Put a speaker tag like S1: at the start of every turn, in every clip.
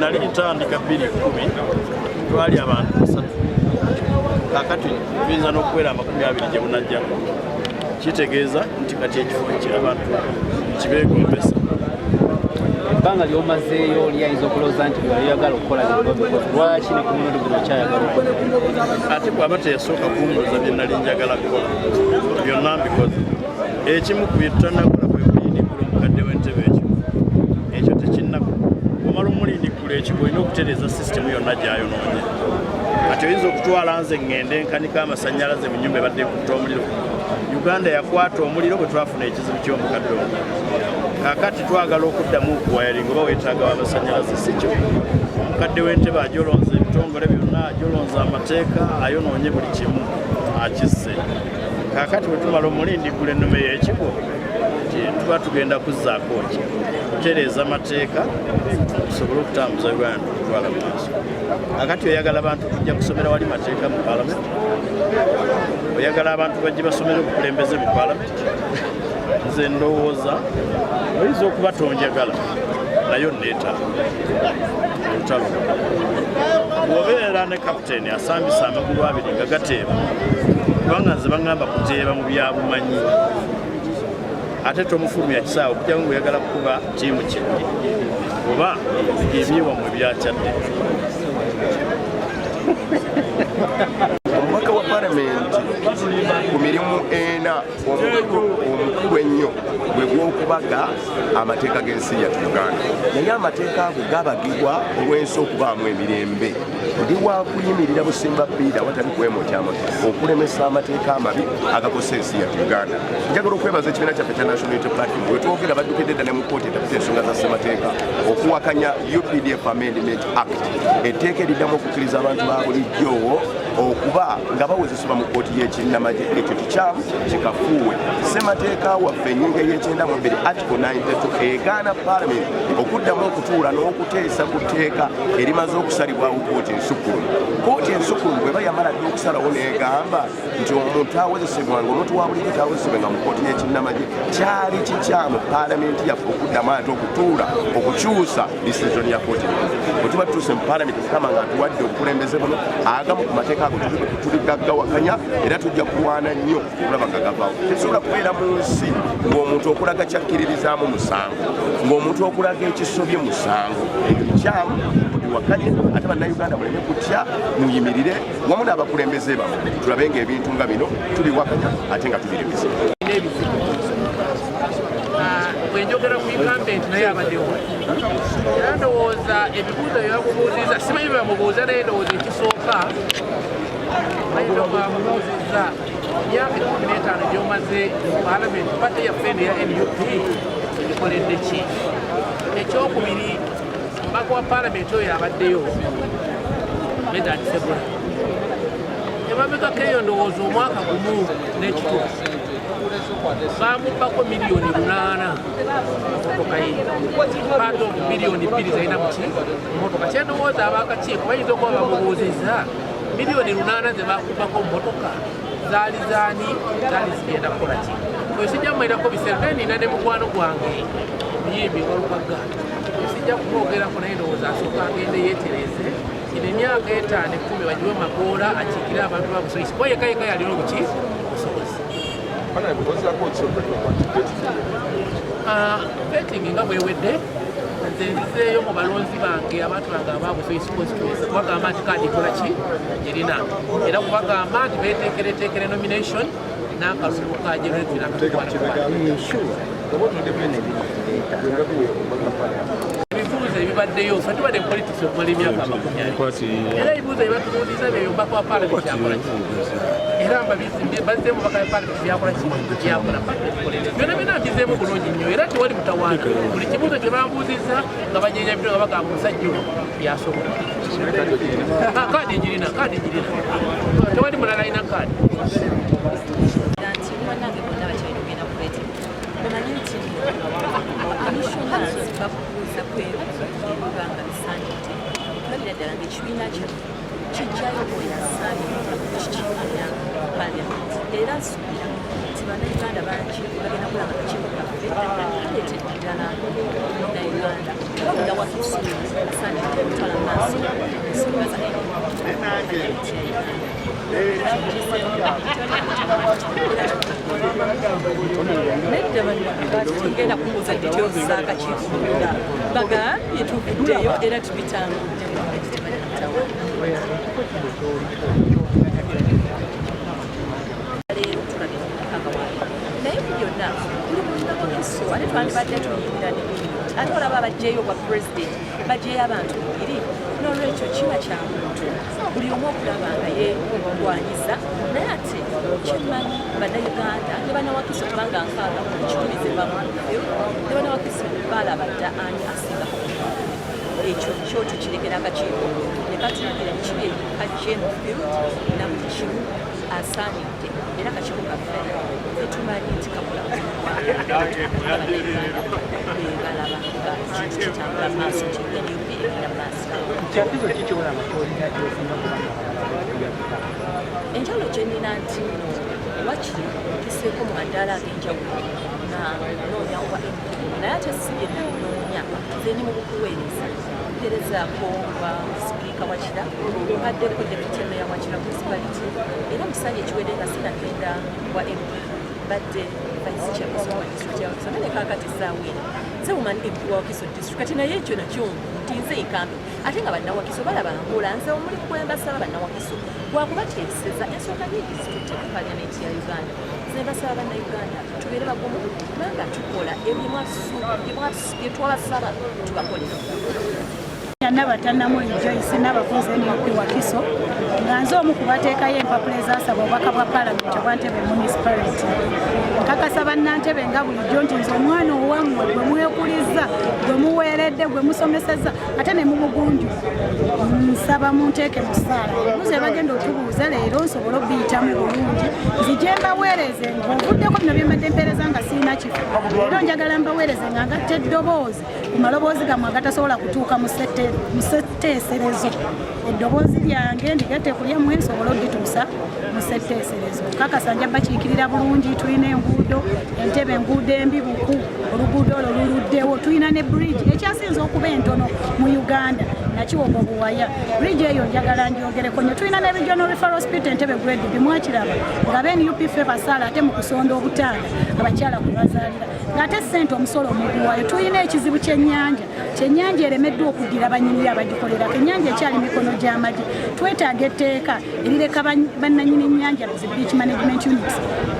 S1: Nali ntandika 2:10 twali abantu 3 kakati biza n'okuwera 20 gye bunajja kitegeeza nti kati ekifo ky'abantu kibeegombesa.
S2: Ebbanga ly'omazeeyo lyayinza okulowooza nti yayagala okukola lwaki ne ku mulundi guno kyayagala okukola?
S1: Ate bw'aba teyasooka kumbuuza bye nali njagala kukola byonna mbikoze. Ekimu ku bye tutanakola kwe kulindikula omukadde w'entebe ekyo tekinnako. Omala omulindikula ekigwo olina okutereeza sisitemu yonna gy'ayonoonye. Ati oyinza okutwala nze ngende nkanika amasannyalaze mu nnyumba ebadde ekutta omuliro. Uganda yakwata omuliro bwe twafuna ekizibu ky'omukadde omwo. Kaakati twagala okuddamu okuwayalinga oba weetaaga w'amasannyalaze si kyo. Omukadde w'entebe ajolonza ebitongole byonna, ajolonza amateeka, ayonoonye buli kimu akisse. Kaakati bwe tumala omulindikula ennume y'ekigwo tuba tugenda kuzzaako ki kutereeza amateeka tusobole okutambuza Uganda okutwala mu maaso. Kaakati oyagala abantu tujja kusomera wali mateeka mu paalamenti, oyagala abantu bajje basomere obukulembeze mu paalamenti. Nze ndowooza oyinza okuba tonjagala nayo neetaaga olutalo. Bw'obeera ne kapiteeni asambisa amagulu abiri nga gateeba, kubanga nze baŋŋamba kuteeba mu byabumanyi, ate tomufulumya kisaawe okujja ngo oyagala kukuba ttiimu kimu oba ebyewammwe byakyadde.
S3: Omubaka wa Paalamenti ku mirimu 4 omukulu ennyo gwe gw'okubaga amateeka g'ensi yattu Uganda. Naye amateeka ago gabagibwa olw'ensi okubaamu emirembe. Ndi wa kuyimirira busimba bbiira awatali kwemotyama okulemesa amateeka amabi agakosa ensi yattu Uganda. Njagala okwebaza ekibiina kyaffe kya National Unity Platform bwe twogera baddukidde dda ne mu kkooti etafite ensonga za ssemateeka okuwakanya UPDF Amendment Act, etteeka eriddamu okukkiriza abantu ba bulijjo okuba nga bawezesebwa mu kkooti y'ekinnamagye. Ekyo kikyamu kikafuuwe. Ssemateeka waffe ennyingo ey'ekyenda-mu-2 Article 92 egaana Paalamenti okuddamu okutuula n'okuteesa ku tteeka erimaze okusalibwawo kkooti ensukkulumye. Kkooti ensukkulumye bw'eba yamala dde okusalawo n'egamba nti omuntu awezesebwanga omuntu wa bulijjo tawezesebwenga mu kkooti y'ekinnamagye, kyali kikyamu Paalamenti yaffe okuddamu ate okutuula okukyusa disizoni ya kkooti. Bwe tuba tutuuse mu Paalamenti Mukama nga atuwadde obukulembeze buno, agamu ku mateeka ago tuli gaggawakanya era tujja kulwana nnyo okulaba nga gavaawo. Tetusobola kubeera mu nsi ng'omuntu okulaga kyakkiririzaamu musango, ng'omuntu okulaga ekisobye musango. Ebyo bikyamu tubiwakanye, ate bannayuganda muleme kutya, muyimirire wamu n'abakulembeze bammwe tulabe ng'ebintu nga bino tubiwakanya ate nga tubiremesa.
S4: Bwenjogera ku gavumenti naye abaddewo era ndowooza ebibuuzo byebamubuuziza simanyi byebamubuuza naye ndowooza ekisooka bayinza okubamubuuziza emyaka 15 gyomaze mu Paalamenti pate yaffe eno eya NUP egikoledde ki? Ekyokubiri, omubaka wa Paalamenti oyo abaddeyo Medard Ssebula emabegako eyo ndowooza omwaka gumu n'ekituufu bamubbako miliyoni 8 motoka ye pato miliyoni 2 zalina muki motoka. Kyendowooza abakakiiko bayinza okuba bamubuuzizza miliyoni 8 ze bakubbako motoka zaali zaani, zaali zigenda kukola ki? Oyo sijja kumwerako biseera naye nina ne mukwano gwange muyimbi Walukagga sijja kumwogerako naye ndowooza asooka agende yeetereze ino emyaka 5 10 bagiwe magoola akiikire abantu babusobozi kuba yekayeka yalina obuki busobozi. Betting nga bwewedde nze nzizeeyo mu balonzi bange abantu bange abaabuze constituency kubagamba nti kaadi kola ki girina era kubagamba nti beeteekereteekere nomination n'akalulu ka generate ebibuuzo ebibaddeyo ffe tubadde mu politics okumala emyaka 20 era ebibuuzo ebibatubuuliza byeyo mbaka wa parliament yakola ki era bazizeemu baka wa parliament byakola ki byakola byonna byonna mbizeemu bulungi nnyo era tewali mutawaana buli kibuuzo kye bambuuzizza nga banyeenya bito nga bagamba omusajja ono byasobola kaadi girina tewali mulala alina kaadi ekibiina kijjayo bweyasaanira kikiina paliament era nsubira nti bannayuganda bangi bagenda kulaba kakibukaffe kaleetedde ddala munnayuganda babula wakisi asaanira okutwala maaso ensonga za nedda tugenda kubuuza dityoza akakiikunda bagambye tuvuddeyo era tubitambudde leero tulabye mukagawayo naye byonna buli munnawakiso ate twandibadde tuyimbira nebintu ate olaba abajjeyo bwa pulezidenti bajjeyo abantu bubiri n'olwekyo kiba kya muntu buli omu okulaba nga yeegwanyiza naye ate kimanyi bannayuganda ne bannawakiso kubanga nkaaga kikumi bamu ne bannawakiso balaba dda ani asingako ekyo kyo tukirekera akakiiko ne katulagira kibe kajjeno field na buli kimu asaanidde era akakiiko kaffe tetumanyi nti kabula balaba nga kintu kitambula maaso kyenyubi egenda maaso
S2: kyakizo kikiwulanga kyolina kyosinga
S4: enjawulo gye nnina nti wakiri tuseeko mu madaala ag'enjawulo na noonya oba naye ate si bye nanoonya nze ndi mu bukuweereza mperezaako nga sipiika Wakira mbaddeko deputy meya Wakira municipality era musanja ekiwedde nga sinagenda wa MP badde vice chairperson wa district ya Wakiso naye kaakati essaawa eno nze bumanyi MP wa Wakiso district kati naye ekyo nakyo nti nze ikambe ate nga bannawakiso balaba mbula nze omuli kwembasaba bannawakiso gwakubateeseza ensonga nyingi zitutte paliamenti ya Uganda nze mbasaba bannayuganda tubeere bagumu kubanga tukola bye twabasaba tubakolera
S5: Nabatannamu Joyce n'abakozi NUP Wakiso nga nze omu ku bateekayo empapula ezasaba obubaka bwa paalamenti obwa Ntebe municipality nkakasa bannantebe nga bulijjo nti nze omwana owammwe gwe mwekuliza gwe muweeredde gwe musomeseza ate ne mumugunju nsaba munteeke mu ssaala muze bagenda otubuuza leero nsobole obiyitamu bulungi nzije mbaweereze ng'ovuddeko bino bye mbadde mpeereza nga sirina kifo leero njagala mbaweereze nga ngatta eddoboozi ku maloboozi gammwe agatasobola kutuuka mu setteeserezo eddoboozi lyange ndigette kulya mwe nsobole odituusa mu setteeserezo kakasa nja bakiikirira bulungi tulina enguudo Entebe enguudo embi buku oluguudo olwo luluddewo tulina ne bridge ekyasinza okuba entono mu Uganda nakiwogo buwaya bridge eyo njagala njogereko nnyo tulina ne regional referral hospital Entebe grade bimwakiraba nga NUP ffe basaala ate mu kusonda obutanda abakyala kwe bazaalira ng'ate ssente omusolo muguwayo tulina ekizibu kyennyanja eremeddwa okuddira banyini abagikolera ennyanja ekyali mikono gy'amagi twetaaga etteeka erireka bannanyini ennyanja zi beach management units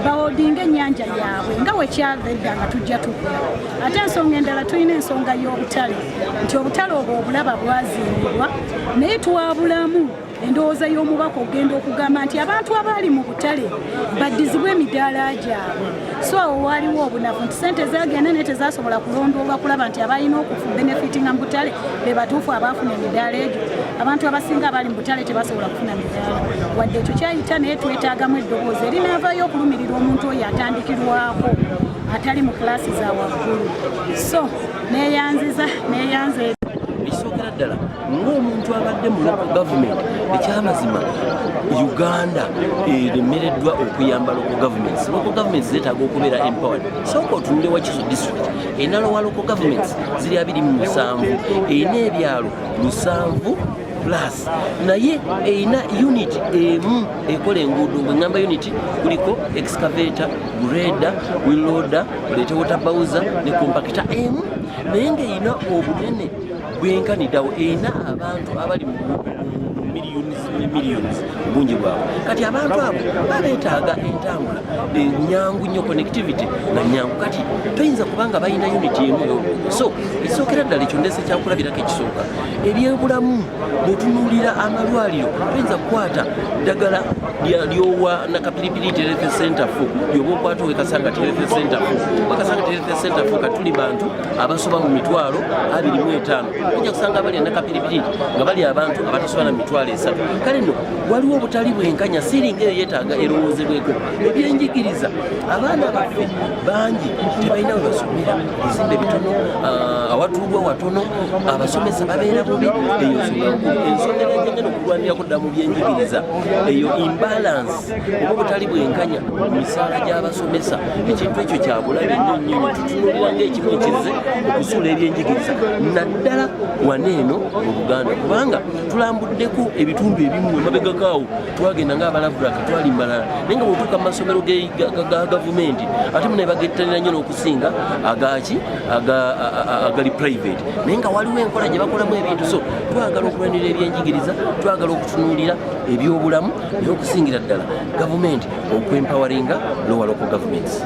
S5: bawoodinga ennyanja yaabwe nga wekyava edda nga tujja tukula ate ensonga endala tulina ensonga y'obutale nti obutale obwo obulaba bwazimbibwa naye twabulamu endowooza y'omubaka ogenda okugamba nti abantu abaali mu butale baddizibwa emidaala gyabwe so awo waaliwo obunafu nti ssente zagenda naye tezasobola kulondoolwa kulaba nti abalina okufu benefitinga mu butale be batuufu abaafuna emidaala egyo abantu abasinga abaali mu butale tebasobola kufuna midaala wadde ekyo kyayita naye twetaagamu eddoboozi erinaavaayo okulumirira omuntu oyo atandikirwako atali mu kilaasi za waggulu so neeyanziza
S6: ekisookera ddala ng'omuntu abadde mu local government ekyamazima Uganda eremereddwa okuyamba local governments zeetaaga okubeera empowered sooka otunule Wakiso district enalowa local governments ziri 27 erina ebyalo 7 plus naye erina unit emu ekola enguudo bwengamba unit kuliko excavator grader wheelloader oleete water bowser ne compactor emu naye ng'erina obunene bwenkaniddawo erina abantu abali mu millions bungi bwabwe kati abantu abo babeetaaga entambula enyangu nnyo connectivity na nyangu kati toyinza kubanga balina unity emu so ekisookera ddala ekyo ndese kyakulabirako ekisooka ebyobulamu bwetunuulira amalwaliro toyinza kukwata ddagala lyowa nakapiripiri health center fo yoba okwata owekasanga health center fo wakasanga health center fo katuli bantu abasoba mu 25,000 ojja kusanga bali nakapiripiri nga bali abantu abatasoba na 3 kale no waliwo obutali bwenkanya siringa eyo yeetaaga erowoozebweko ebyenjigiriza abaana baffe bangi tebalina we basomera bizimbe bitono awatuulwa watono abasomesa babeera bubi eyo ensonga enjengeno okulwanirako dda mu byenjigiriza eyo imbalance oba obutali bwenkanya mu misaala gy'abasomesa ekintu ekyo kyabulabe nnyo nnyo tutunuulira ng'ekimu ekize okuzuula ebyenjigiriza naddala waneeno mu Buganda kubanga tulambuddeko ebitundu ebimu emabegakaawo twagenda ng'abalavulaka twali mbalala naye nga bwetuuka mu masomero ga gavumenti ate mune bagettanira nnyo n'okusinga agali private naye nga waliwo enkola gye bakolamu ebintu so twagala okulwanira ebyenjigiriza twagala okutunuulira ebyobulamu naye okusingira ddala gavumenti okwempawaringa lower local governments